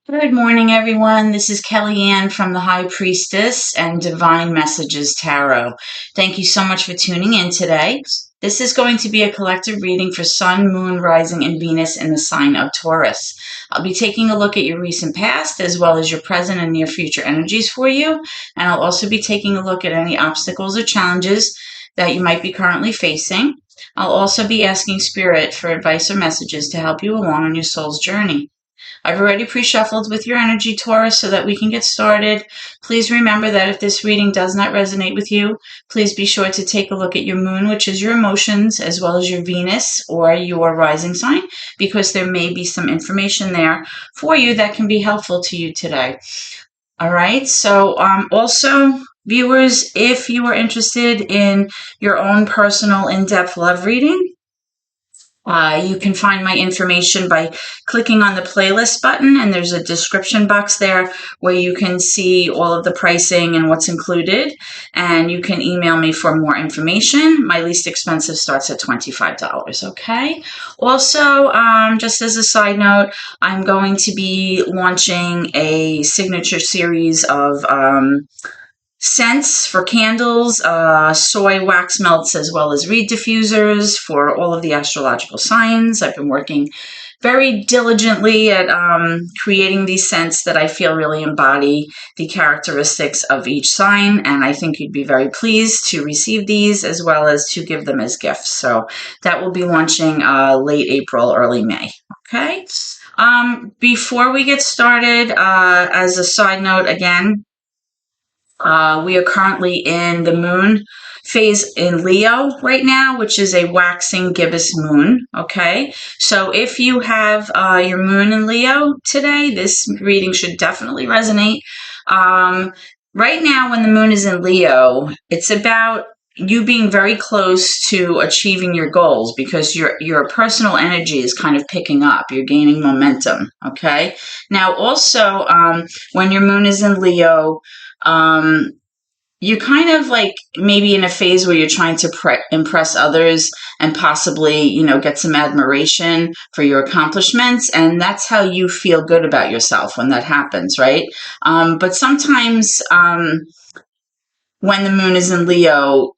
Good morning, everyone. This is Kellyanne from the High Priestess and Divine Messages Tarot. Thank you so much for tuning in today. This is going to be a collective reading for Sun, Moon, Rising, and Venus in the sign of Taurus. I'll be taking a look at your recent past as well as your present and near future energies for you. And I'll also be taking a look at any obstacles or challenges that you might be currently facing. I'll also be asking Spirit for advice or messages to help you along on your soul's journey. I've already pre-shuffled with your energy, Taurus, so that we can get started. Please remember that if this reading does not resonate with you, please be sure to take a look at your moon, which is your emotions, as well as your Venus or your rising sign, because there may be some information there for you that can be helpful to you today. All right, so also, viewers, if you are interested in your own personal in-depth love reading, you can find my information by clicking on the playlist button, and there's a description box there where you can see all of the pricing and what's included, and you can email me for more information. My least expensive starts at $25, okay? Also, just as a side note, I'm going to be launching a signature series of scents for candles, soy wax melts, as well as reed diffusers for all of the astrological signs. I've been working very diligently at creating these scents that I feel really embody the characteristics of each sign, and I think you'd be very pleased to receive these as well as to give them as gifts. So that will be launching late April, early May. Okay. Before we get started, as a side note, again, we are currently in the moon phase in Leo right now, which is a waxing gibbous moon, okay? So if you have your moon in Leo today, this reading should definitely resonate. Right now, when the moon is in Leo, it's about you being very close to achieving your goals because your personal energy is kind of picking up. You're gaining momentum, okay? Now, also, when your moon is in Leo, you're kind of like maybe in a phase where you're trying to impress others and possibly, get some admiration for your accomplishments. And that's how you feel good about yourself when that happens, right? But sometimes when the moon is in Leo,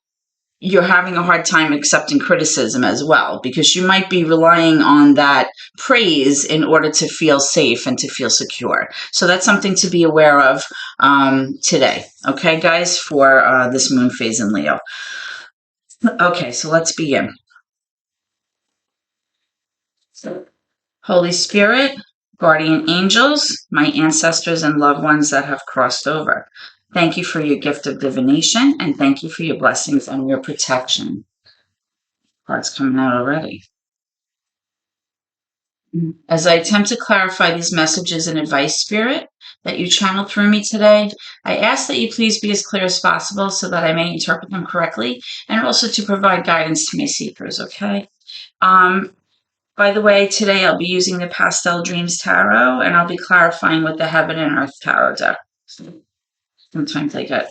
you're having a hard time accepting criticism as well, because you might be relying on that praise in order to feel safe and to feel secure. So that's something to be aware of today. Okay, guys, for this moon phase in Leo. Okay, so let's begin. Holy Spirit, guardian angels, my ancestors and loved ones that have crossed over. Thank you for your gift of divination, and thank you for your blessings and your protection. Cards coming out already. As I attempt to clarify these messages and advice, Spirit, that you channel through me today, I ask that you please be as clear as possible so that I may interpret them correctly, and also to provide guidance to my seekers, okay? By the way, today I'll be using the Pastel Dreams Tarot, and I'll be clarifying with the Heaven and Earth Tarot deck. Sometimes I get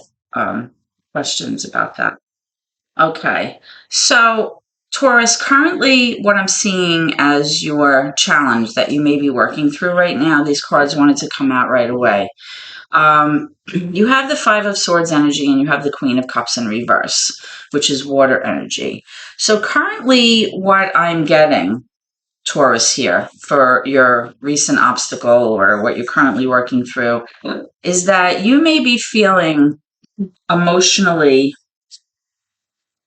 questions about that. Okay, so Taurus, currently what I'm seeing as your challenge that you may be working through right now, these cards wanted to come out right away. You have the Five of Swords energy and you have the Queen of Cups in reverse, which is water energy. So currently what I'm getting, Taurus, here for your recent obstacle or what you're currently working through is that you may be feeling emotionally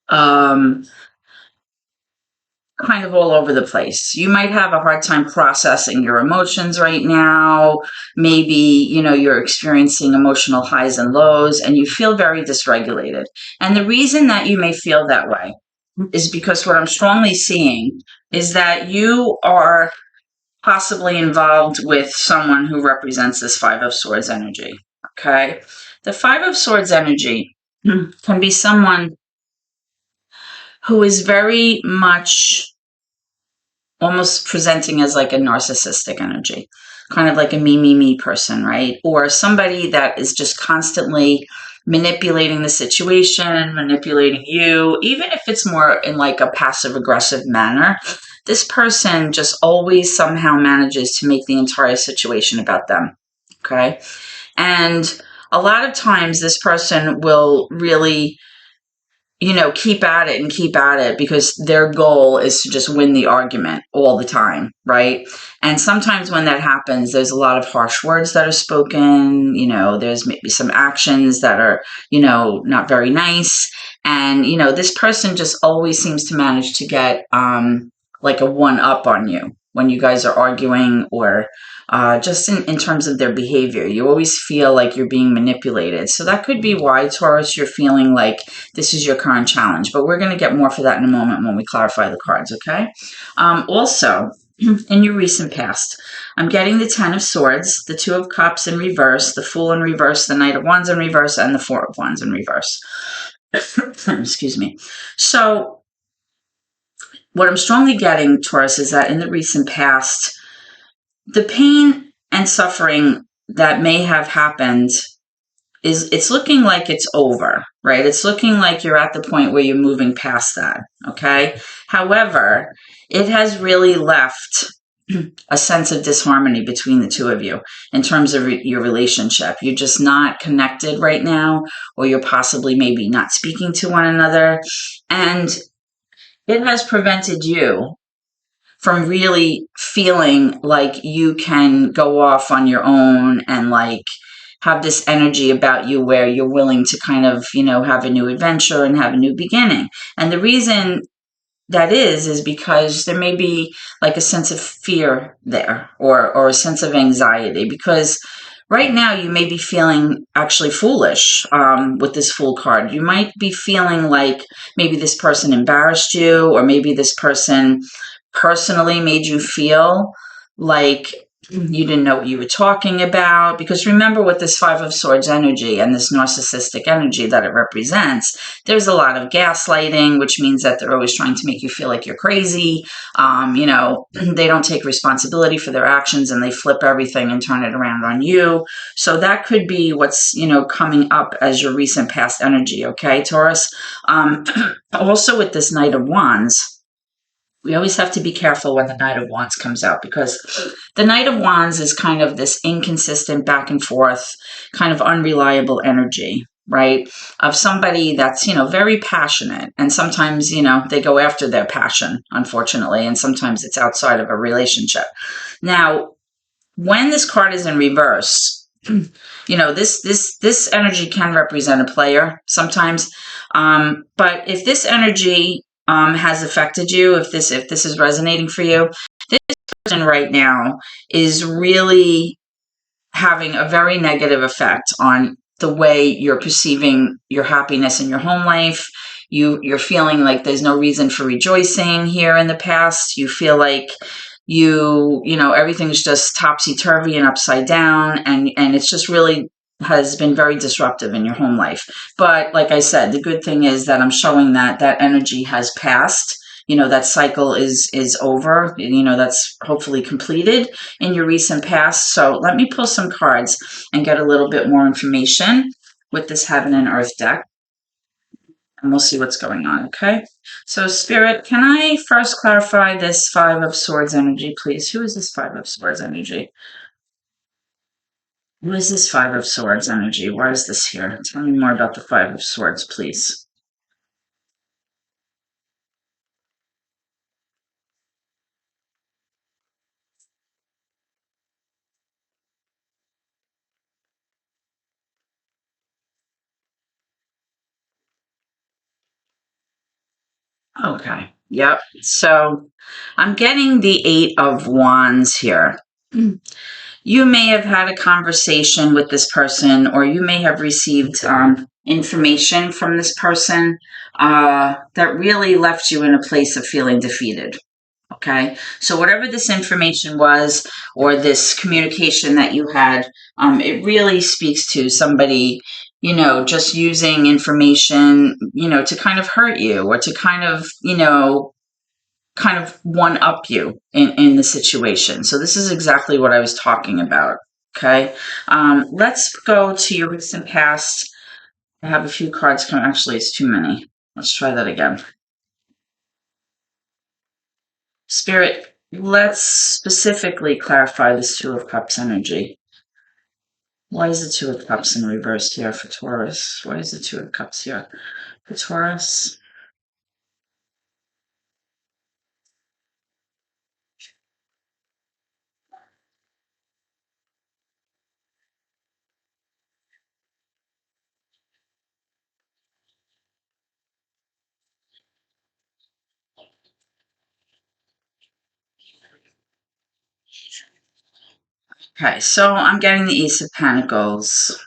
kind of all over the place. You might have a hard time processing your emotions right now. Maybe, you're experiencing emotional highs and lows and you feel very dysregulated. And the reason that you may feel that way is because what I'm strongly seeing is that you are possibly involved with someone who represents this Five of Swords energy, okay? The Five of Swords energy can be someone who is very much almost presenting as like a narcissistic energy, kind of like a me person, right? Or somebody that is just constantly manipulating the situation, manipulating you, even if it's more in like a passive aggressive manner. this person just always somehow manages to make the entire situation about them. Okay. And a lot of times this person will really, keep at it and keep at it because their goal is to just win the argument all the time, right? And sometimes when that happens, there's a lot of harsh words that are spoken, there's maybe some actions that are, not very nice. And, this person just always seems to manage to get like a one up on you when you guys are arguing, or just in terms of their behavior. You always feel like you're being manipulated. So that could be why, Taurus, you're feeling like this is your current challenge. But we're going to get more for that in a moment when we clarify the cards, okay? Also, in your recent past, I'm getting the Ten of Swords, the Two of Cups in reverse, the Fool in reverse, the Knight of Wands in reverse, and the Four of Wands in reverse. Excuse me. So what I'm strongly getting, Taurus, is that in the recent past, the pain and suffering that may have happened it's looking like it's over, right? It's looking like you're at the point where you're moving past that, okay? However, it has really left a sense of disharmony between the two of you in terms of your relationship. You're just not connected right now, or you're possibly maybe not speaking to one another. And it has prevented you from really feeling like you can go off on your own and like have this energy about you where you're willing to kind of, have a new adventure and have a new beginning. And the reason that is because there may be like a sense of fear there, or a sense of anxiety, because right now you may be feeling actually foolish with this Fool card. You might be feeling like maybe this person embarrassed you, or maybe this person personally made you feel like you didn't know what you were talking about. Because remember, with this Five of Swords energy and this narcissistic energy that it represents, there's a lot of gaslighting, which means that they're always trying to make you feel like you're crazy. They don't take responsibility for their actions, and they flip everything and turn it around on you. So that could be what's, coming up as your recent past energy, okay, Taurus? Also with this Knight of Wands, we always have to be careful when the Knight of Wands comes out, because the Knight of Wands is kind of this inconsistent, back and forth, kind of unreliable energy, right? Of somebody that's, very passionate. And sometimes, they go after their passion, unfortunately. And sometimes it's outside of a relationship. Now, when this card is in reverse, this energy can represent a player sometimes. But if this energy has affected you, if this is resonating for you, this person right now is really having a very negative effect on the way you're perceiving your happiness in your home life. You're feeling like there's no reason for rejoicing here in the past. You feel like everything's just topsy-turvy and upside down, and it's just really has been very disruptive in your home life. But like I said, the good thing is that I'm showing that energy has passed. That cycle is over. That's hopefully completed in your recent past. So let me pull some cards and get a little bit more information with this Heaven and Earth deck, and we'll see what's going on, okay? So, Spirit, can I first clarify this Five of Swords energy, please? Who is this Five of Swords energy? Who is this Five of Swords energy? Why is this here? Tell me more about the Five of Swords, please. Okay. Yep. So I'm getting the Eight of Wands here. You may have had a conversation with this person, or you may have received information from this person that really left you in a place of feeling defeated. Okay. So whatever this information was, or this communication that you had, it really speaks to somebody, just using information, to kind of hurt you, or to kind of, one up you in the situation. So this is exactly what I was talking about. Okay. Let's go to your recent past. I have a few cards coming. Actually, it's too many. Let's try that again. Spirit, let's specifically clarify this Two of Cups energy. Why is the Two of Cups in reverse here for Taurus? Why is the Two of Cups here for Taurus? Okay, so I'm getting the Ace of Pentacles.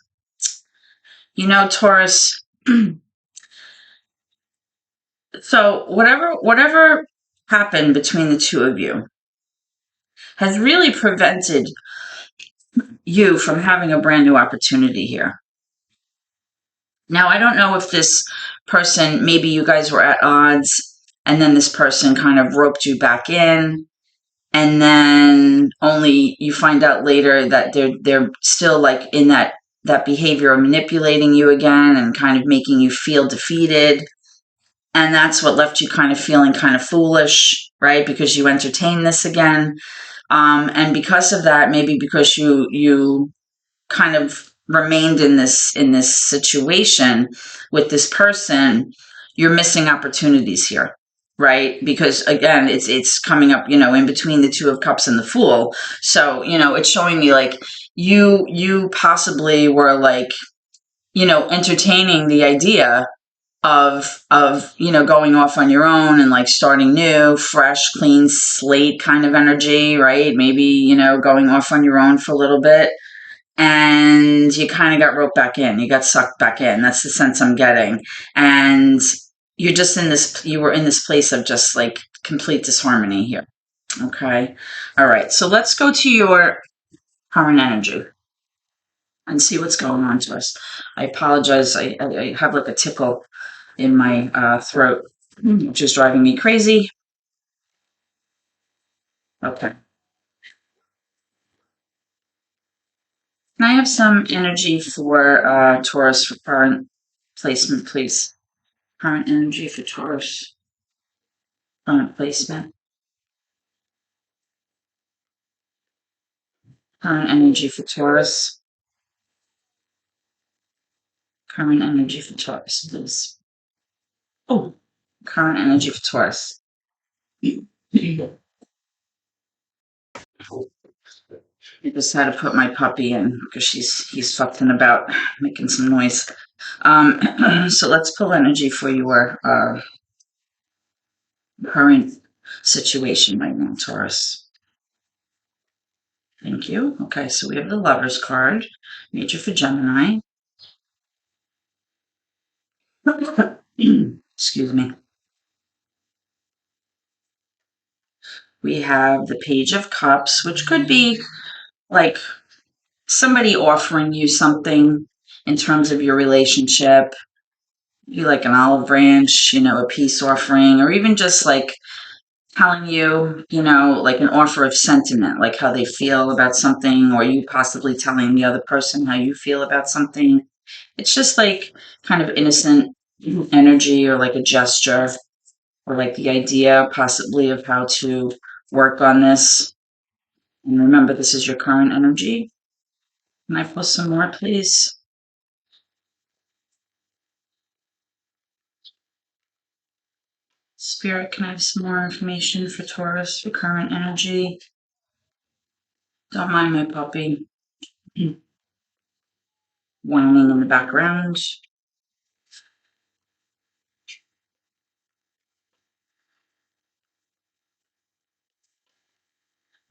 You know, Taurus, so whatever happened between the two of you has really prevented you from having a brand new opportunity here. Now, I don't know if this person, maybe you guys were at odds and then this person kind of roped you back in, and then only you find out later that they're still like in that behavior of manipulating you again and kind of making you feel defeated. And that's what left you kind of feeling kind of foolish, right? Because you entertained this again. And because of that, maybe because you kind of remained in this situation with this person, you're missing opportunities here, right? Because again, it's coming up, in between the Two of Cups and the Fool. So, it's showing me like you possibly were like, entertaining the idea of going off on your own and like starting new, fresh, clean slate kind of energy, right? Maybe, going off on your own for a little bit, and you kind of got roped back in. You got sucked back in. That's the sense I'm getting. And you were in this place of just like complete disharmony here. Okay. All right. So let's go to your current energy and see what's going on to us. I apologize. I have like a tickle in my throat, which is driving me crazy. Okay. Can I have some energy for Taurus for current placement, please? Current energy for Taurus. Current placement. Current energy for Taurus. Current energy for Taurus, please. Oh, current energy for Taurus. I just had to put my puppy in because he's fucking about, making some noise. So let's pull energy for your current situation right now, Taurus. Thank you. Okay, so we have the Lover's card, major for Gemini. Excuse me. We have the Page of Cups, which could be like somebody offering you something in terms of your relationship, you like an olive branch, a peace offering, or even just like telling you, like an offer of sentiment, like how they feel about something, or you possibly telling the other person how you feel about something. It's just like kind of innocent energy, or like a gesture, or like the idea possibly of how to work on this. And remember, this is your current energy. Can I pull some more, please? Spirit, can I have some more information for Taurus for current energy? Don't mind my puppy whining in the background.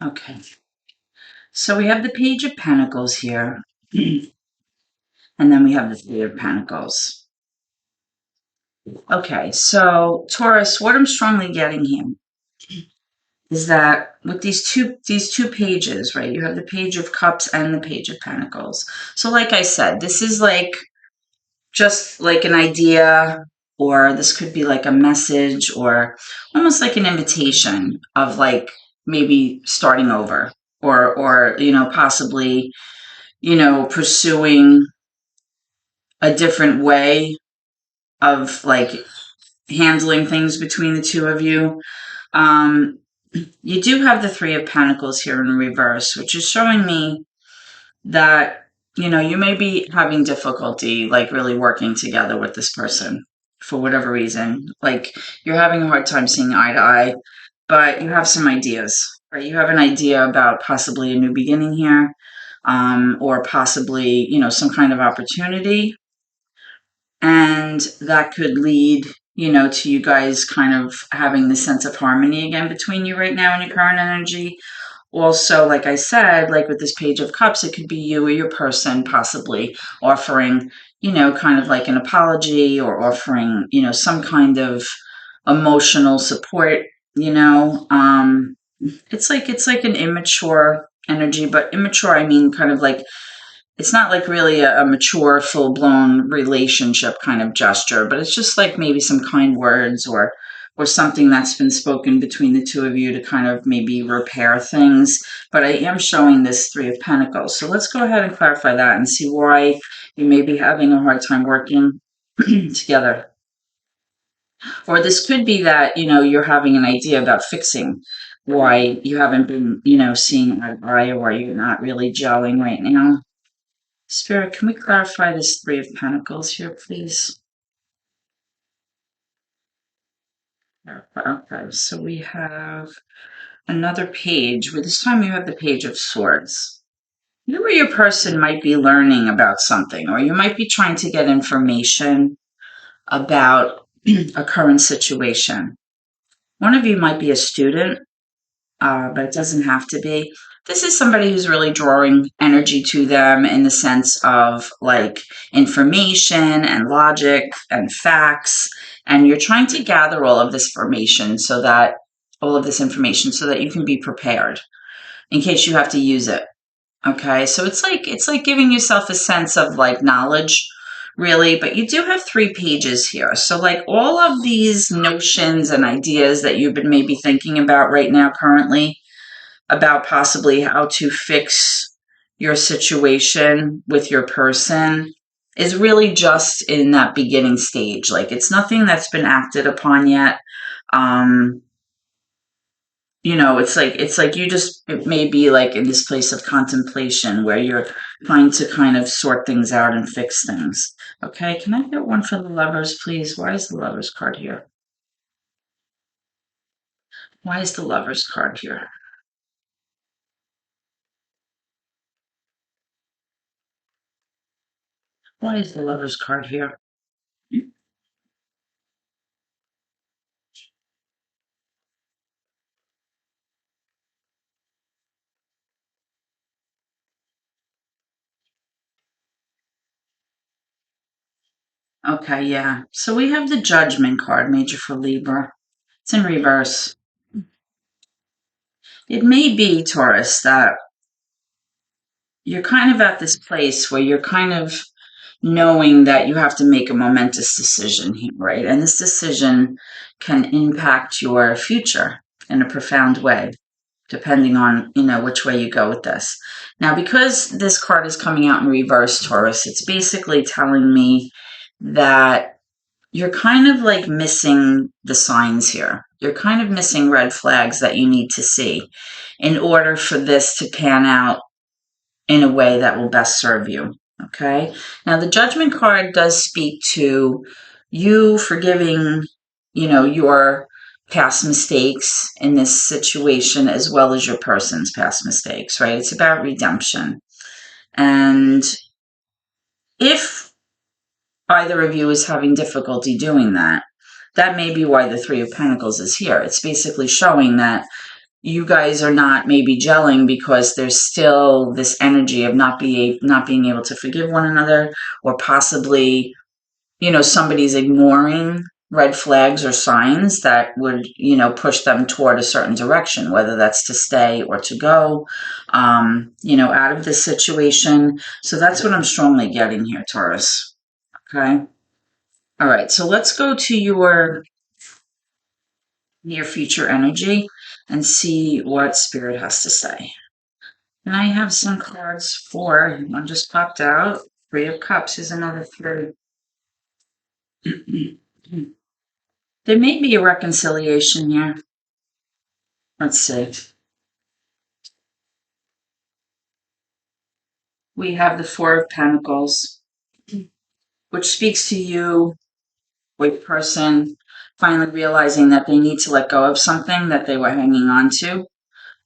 Okay. So we have the Page of Pentacles here. And then we have the Three of Pentacles. Okay, so Taurus, what I'm strongly getting here is that with these two pages, right? You have the Page of Cups and the Page of Pentacles. So like I said, this is like just like an idea, or this could be like a message, or almost like an invitation of like maybe starting over, or possibly pursuing a different way of like handling things between the two of you. You do have the Three of Pentacles here in reverse, which is showing me that, you may be having difficulty, like, really working together with this person for whatever reason. Like, you're having a hard time seeing eye to eye, but you have some ideas, right? You have an idea about possibly a new beginning here, or possibly, some kind of opportunity. And that could lead, to you guys kind of having the sense of harmony again between you right now in your current energy. Also, like I said, like with this Page of Cups, it could be you or your person possibly offering, kind of like an apology, or offering, some kind of emotional support, you know. It's like an immature energy, but immature, I mean kind of like, it's not like really a mature, full blown relationship kind of gesture, but it's just like maybe some kind words, or something that's been spoken between the two of you to kind of maybe repair things. But I am showing this Three of Pentacles. So let's go ahead and clarify that and see why you may be having a hard time working together. Or this could be that, you're having an idea about fixing why you haven't been, seeing eye to eye, or why you're not really gelling right now. Spirit, can we clarify this Three of Pentacles here, please? Okay, so we have another page. Well, this time you have the Page of Swords. You or your person might be learning about something, or you might be trying to get information about a current situation. One of you might be a student, but it doesn't have to be. This is somebody who's really drawing energy to them in the sense of like information and logic and facts. And you're trying to gather all of this information so that you can be prepared in case you have to use it. Okay. So it's like giving yourself a sense of like knowledge, really, but you do have 3 pages here. So like all of these notions and ideas that you've been maybe thinking about right now currently, about possibly how to fix your situation with your person, is really just in that beginning stage. Like, it's nothing that's been acted upon yet. Um, it's like you just, it may be like in this place of contemplation where you're trying to kind of sort things out and fix things. Okay, can I get one for the Lovers, please? Why is the Lovers card here? Why is the Lovers card here? Why is the Lovers card here? Okay, yeah. So we have the Judgment card, Major for Libra. It's in reverse. It may be, Taurus, that you're kind of at this place where you're kind of knowing that you have to make a momentous decision here, right? And this decision can impact your future in a profound way, depending on, which way you go with this. Now, because this card is coming out in reverse, Taurus, it's basically telling me that you're kind of like missing the signs here. You're kind of missing red flags that you need to see in order for this to pan out in a way that will best serve you. Okay. Now, the Judgment card does speak to you forgiving, your past mistakes in this situation, as well as your person's past mistakes, right? It's about redemption. And if either of you is having difficulty doing that, that may be why the Three of Pentacles is here. It's basically showing that you guys are not maybe gelling because there's still this energy of not being able to forgive one another, or possibly, somebody's ignoring red flags or signs that would, push them toward a certain direction, whether that's to stay or to go, out of this situation. So that's what I'm strongly getting here, Taurus. Okay. All right. So let's go to your near future energy and see what Spirit has to say. And I have some cards for, one just popped out. Three of Cups is another 3. There may be a reconciliation here. Let's see. We have the Four of Pentacles, which speaks to you, with person finally realizing that they need to let go of something that they were hanging on to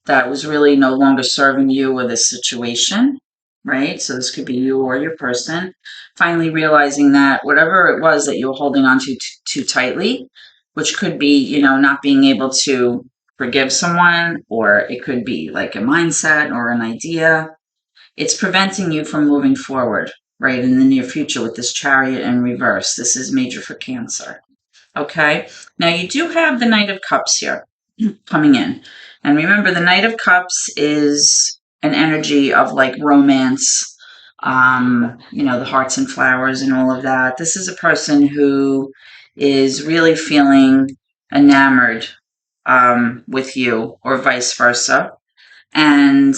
that was really no longer serving you or the situation, right? So this could be you or your person finally realizing that whatever it was that you were holding on to too tightly, which could be, not being able to forgive someone, or it could be like a mindset or an idea. It's preventing you from moving forward, right, in the near future with this Chariot in reverse. This is major for Cancer. Okay. Now you do have the Knight of Cups here coming in. And remember, the Knight of Cups is an energy of like romance, the hearts and flowers and all of that. This is a person who is really feeling enamored with you, or vice versa. And,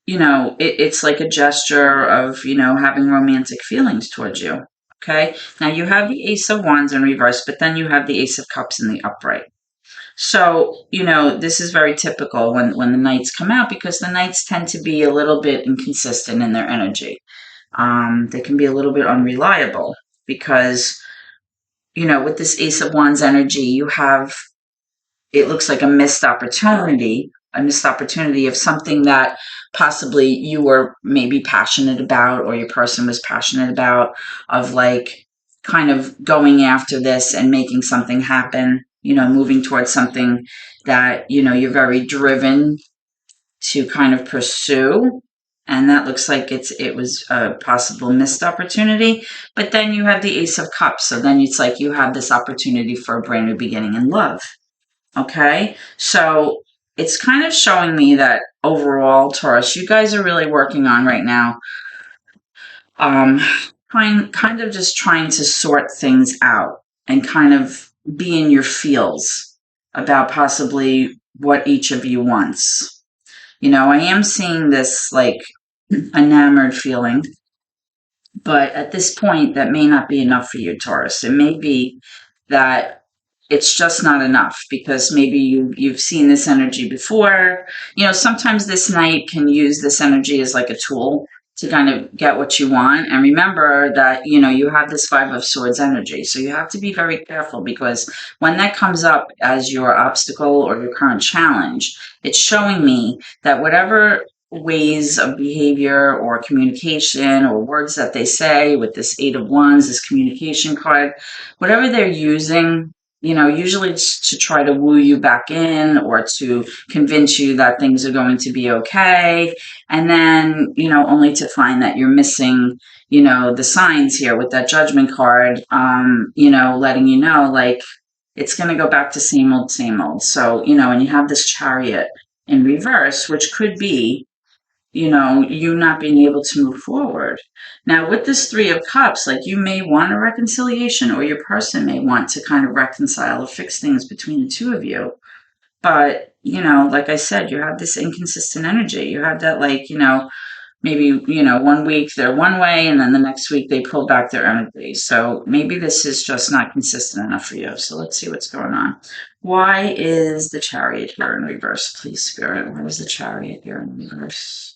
it's like a gesture of, having romantic feelings towards you. Okay. Now you have the Ace of Wands in reverse, but then you have the Ace of Cups in the upright. So, this is very typical when the Knights come out, because the Knights tend to be a little bit inconsistent in their energy. They can be a little bit unreliable because, with this Ace of Wands energy, you have, it looks like a missed opportunity of something that possibly you were maybe passionate about, or your person was passionate about, of like kind of going after this and making something happen, moving towards something that, you're very driven to kind of pursue. And that looks like it was a possible missed opportunity. But then you have the Ace of Cups. So then it's like you have this opportunity for a brand new beginning in love. Okay, so it's kind of showing me that overall, Taurus, you guys are really working on right now, um, kind of just trying to sort things out and kind of be in your feels about possibly what each of you wants. I am seeing this like enamored feeling, but at this point, that may not be enough for you, Taurus. It may be that it's just not enough, because maybe you've seen this energy before. Sometimes this Knight can use this energy as like a tool to kind of get what you want. And remember that, you have this Five of Swords energy. So you have to be very careful, because when that comes up as your obstacle or your current challenge, it's showing me that whatever ways of behavior or communication or words that they say with this Eight of Wands, this communication card, whatever they're using, usually it's to try to woo you back in, or to convince you that things are going to be okay. And then, only to find that you're missing, the signs here with that Judgment card, letting you know, like, it's going to go back to same old, same old. So, and you have this Chariot in reverse, which could be, you not being able to move forward. Now, with this Three of Cups, like, you may want a reconciliation, or your person may want to kind of reconcile or fix things between the two of you. But, like I said, you have this inconsistent energy. You have that, like, maybe, 1 week they're one way, and then the next week they pull back their energy. So maybe this is just not consistent enough for you. So let's see what's going on. Why is the Chariot here in reverse, please, Spirit? Why is the Chariot here in reverse?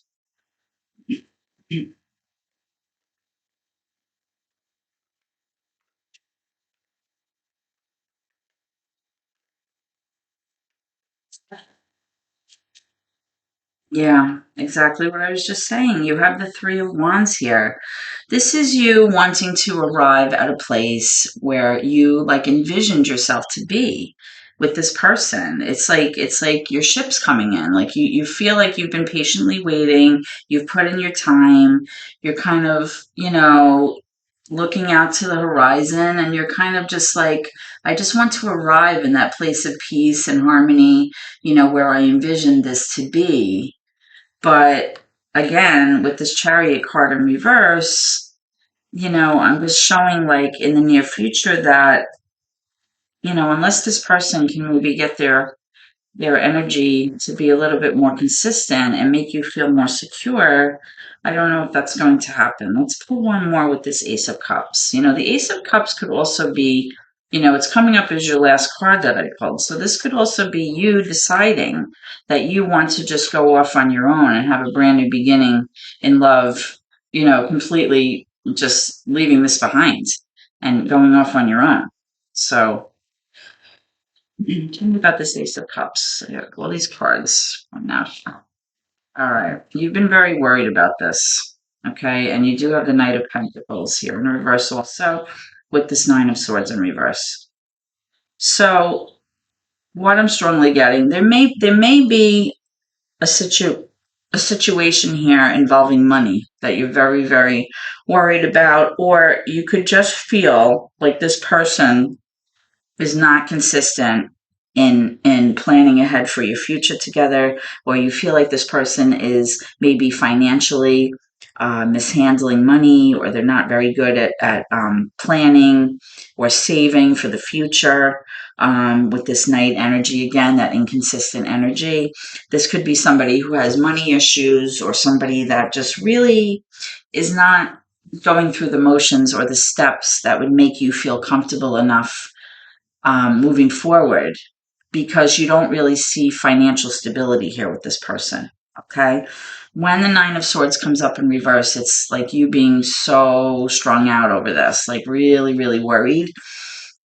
Yeah, exactly what I was just saying. You have the Three of Wands here. This is you wanting to arrive at a place where you like envisioned yourself to be with this person. It's like your ship's coming in. Like you feel like you've been patiently waiting, you've put in your time, you're kind of, looking out to the horizon, and you're kind of just like, I just want to arrive in that place of peace and harmony, where I envisioned this to be. But again, with this Chariot card in reverse, I was showing like in the near future that, unless this person can maybe get their energy to be a little bit more consistent and make you feel more secure, I don't know if that's going to happen. Let's pull one more with this Ace of Cups. The Ace of Cups could also be It's coming up as your last card that I pulled. So this could also be you deciding that you want to just go off on your own and have a brand new beginning in love, completely just leaving this behind and going off on your own. So tell me about this Ace of Cups. I got all these cards now. All right. You've been very worried about this. Okay. And you do have the Knight of Pentacles here in reverse also with this Nine of Swords in reverse. So what I'm strongly getting, there may be a situation here involving money that you're very, very worried about, or you could just feel like this person is not consistent in planning ahead for your future together, or you feel like this person is maybe financially mishandling money, or they're not very good at planning or saving for the future. With this night energy again, that inconsistent energy, this could be somebody who has money issues, or somebody that just really is not going through the motions or the steps that would make you feel comfortable enough moving forward, because you don't really see financial stability here with this person. Okay. When the Nine of Swords comes up in reverse, it's like you being so strung out over this, like really, really worried,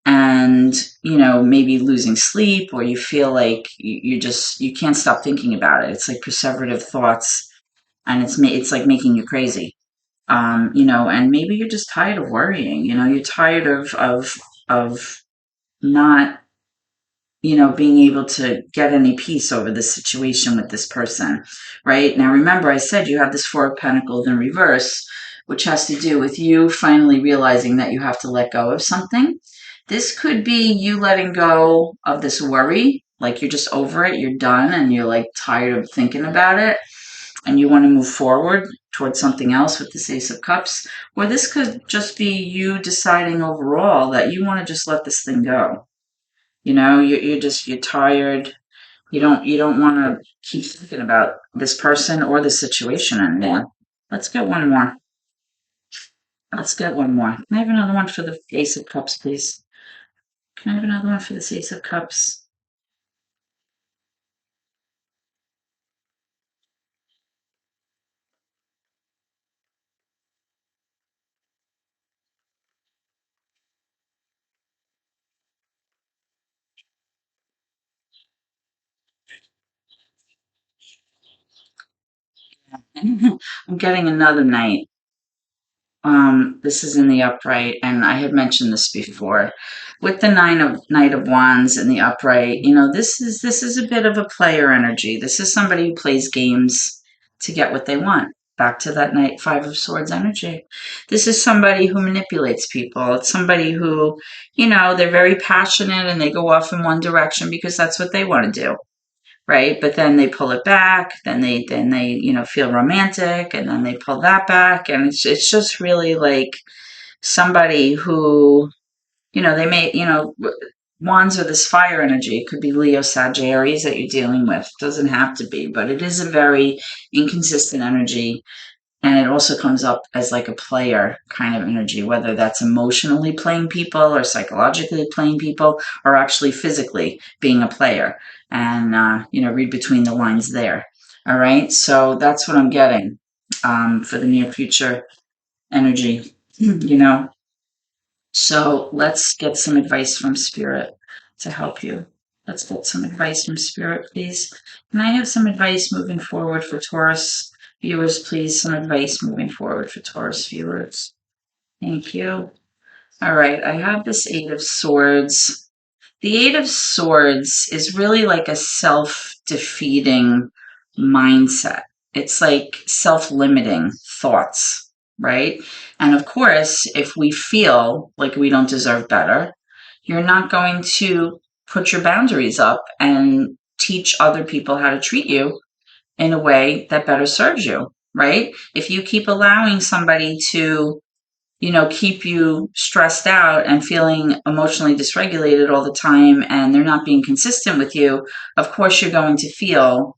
and maybe losing sleep, or you feel like you can't stop thinking about it. It's like perseverative thoughts, and it's like making you crazy. And maybe you're just tired of worrying. You're tired of not being able to get any peace over the situation with this person, right? Now, remember, I said you have this Four of Pentacles in reverse, which has to do with you finally realizing that you have to let go of something. This could be you letting go of this worry, like you're just over it, you're done, and you're like tired of thinking about it, and you want to move forward towards something else with this Ace of Cups. Or this could just be you deciding overall that you want to just let this thing go. You're tired. You don't want to keep thinking about this person or the situation anymore. Let's get one more. Let's get one more. Can I have another one for the Ace of Cups, please? Can I have another one for this Ace of Cups? I'm getting another Knight. This is in the upright, and I had mentioned this before. With the Knight of Wands in the upright, this is a bit of a player energy. This is somebody who plays games to get what they want. Back to that Five of Swords energy. This is somebody who manipulates people. It's somebody who, they're very passionate and they go off in one direction because that's what they want to do, right? But then they pull it back, then they feel romantic, and then they pull that back, and it's just really like somebody who, they may, wands are this fire energy. It could be Leo, Sagittarius that you're dealing with. It doesn't have to be, but it is a very inconsistent energy. And it also comes up as like a player kind of energy, whether that's emotionally playing people or psychologically playing people, or actually physically being a player. And, read between the lines there. All right. So that's what I'm getting for the near future energy, So let's get some advice from Spirit to help you. Let's get some advice from Spirit, please. Can I have some advice moving forward for Taurus viewers, please? Some advice moving forward for Taurus viewers. Thank you. All right, I have this Eight of Swords. The Eight of Swords is really like a self-defeating mindset. It's like self-limiting thoughts, right? And of course, if we feel like we don't deserve better, you're not going to put your boundaries up and teach other people how to treat you in a way that better serves you, right? If you keep allowing somebody to keep you stressed out and feeling emotionally dysregulated all the time, and they're not being consistent with you, of course you're going to feel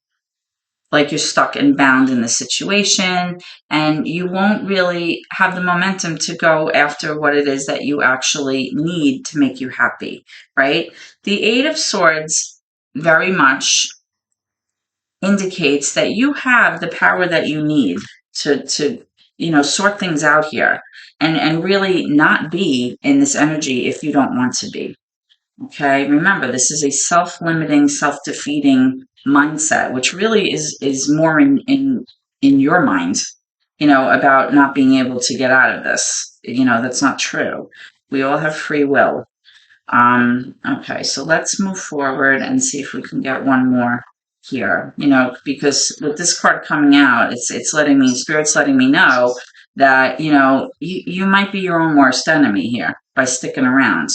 like you're stuck and bound in the situation, and you won't really have the momentum to go after what it is that you actually need to make you happy, right? The Eight of Swords very much indicates that you have the power that you need to sort things out here, and really not be in this energy if you don't want to be. Okay, remember, this is a self-limiting, self-defeating mindset, which really is more in your mind, about not being able to get out of this. That's not true. We all have free will. Okay, so let's move forward and see if we can get one more here, because with this card coming out, it's letting me, Spirit's letting me know that, you might be your own worst enemy here by sticking around.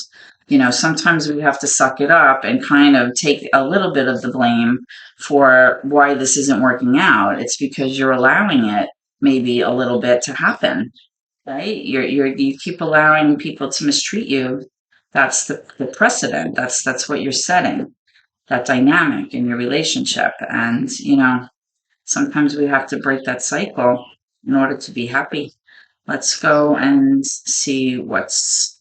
Sometimes we have to suck it up and kind of take a little bit of the blame for why this isn't working out. It's because you're allowing it maybe a little bit to happen, right? You keep allowing people to mistreat you. That's the precedent. That's what you're setting, that dynamic in your relationship. And, sometimes we have to break that cycle in order to be happy. Let's go and see what's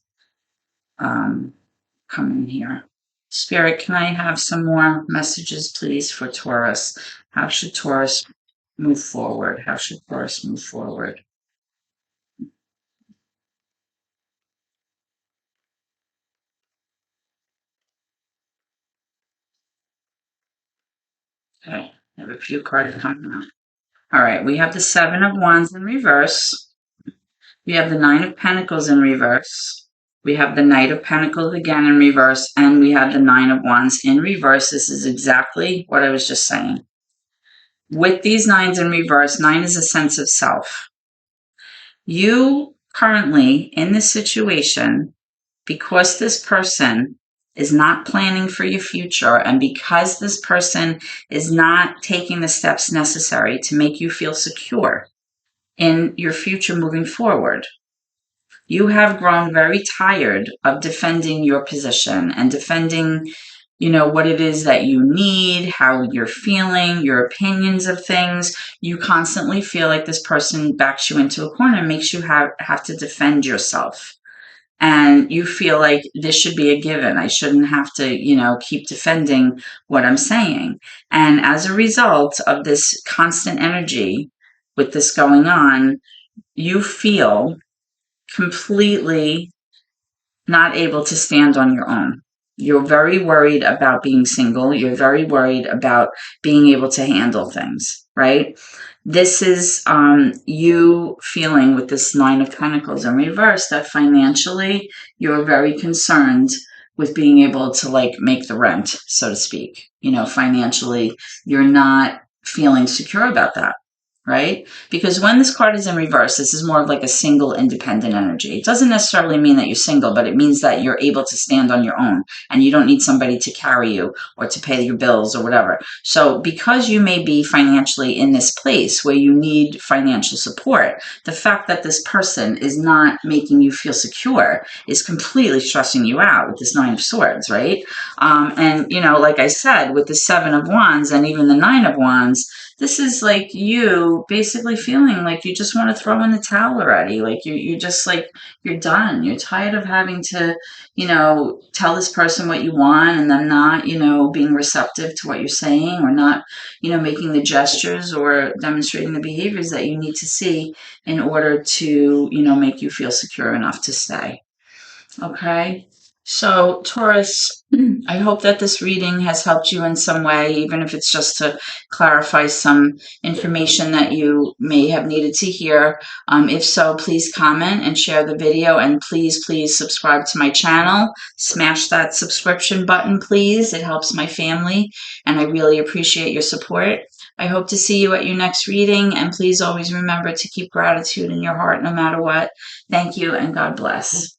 coming here. Spirit, can I have some more messages, please, for Taurus? How should Taurus move forward? How should Taurus move forward? Okay, I have a few cards coming out. All right, we have the Seven of Wands in reverse. We have the Nine of Pentacles in reverse. We have the Knight of Pentacles again in reverse, and we have the Nine of Wands in reverse. This is exactly what I was just saying. With these nines in reverse, 9 is a sense of self. You currently in this situation, because this person is not planning for your future, and because this person is not taking the steps necessary to make you feel secure in your future moving forward, you have grown very tired of defending your position and defending, what it is that you need, how you're feeling, your opinions of things. You constantly feel like this person backs you into a corner and makes you have to defend yourself. And you feel like this should be a given. I shouldn't have to, keep defending what I'm saying. And as a result of this constant energy with this going on, you feel completely not able to stand on your own. You're very worried about being single. You're very worried about being able to handle things, right? This is you feeling with this Nine of Pentacles in reverse that financially you're very concerned with being able to make the rent, so to speak. Financially, you're not feeling secure about that. Right? Because when this card is in reverse, this is more of like a single independent energy. It doesn't necessarily mean that you're single, but it means that you're able to stand on your own and you don't need somebody to carry you or to pay your bills or whatever. So because you may be financially in this place where you need financial support, the fact that this person is not making you feel secure is completely stressing you out with this Nine of Swords, right? And, like I said, with the Seven of Wands and even the Nine of Wands, this is like you basically feeling like you just want to throw in the towel already. Like you're just like, you're done. You're tired of having to, tell this person what you want and them not, being receptive to what you're saying, or not, making the gestures or demonstrating the behaviors that you need to see in order to, make you feel secure enough to stay. Okay. So Taurus, I hope that this reading has helped you in some way, even if it's just to clarify some information that you may have needed to hear. If so, please comment and share the video, and please subscribe to my channel. Smash that subscription button, please. It helps my family, and I really appreciate your support. I hope to see you at your next reading, and please always remember to keep gratitude in your heart no matter what. Thank you, and God bless.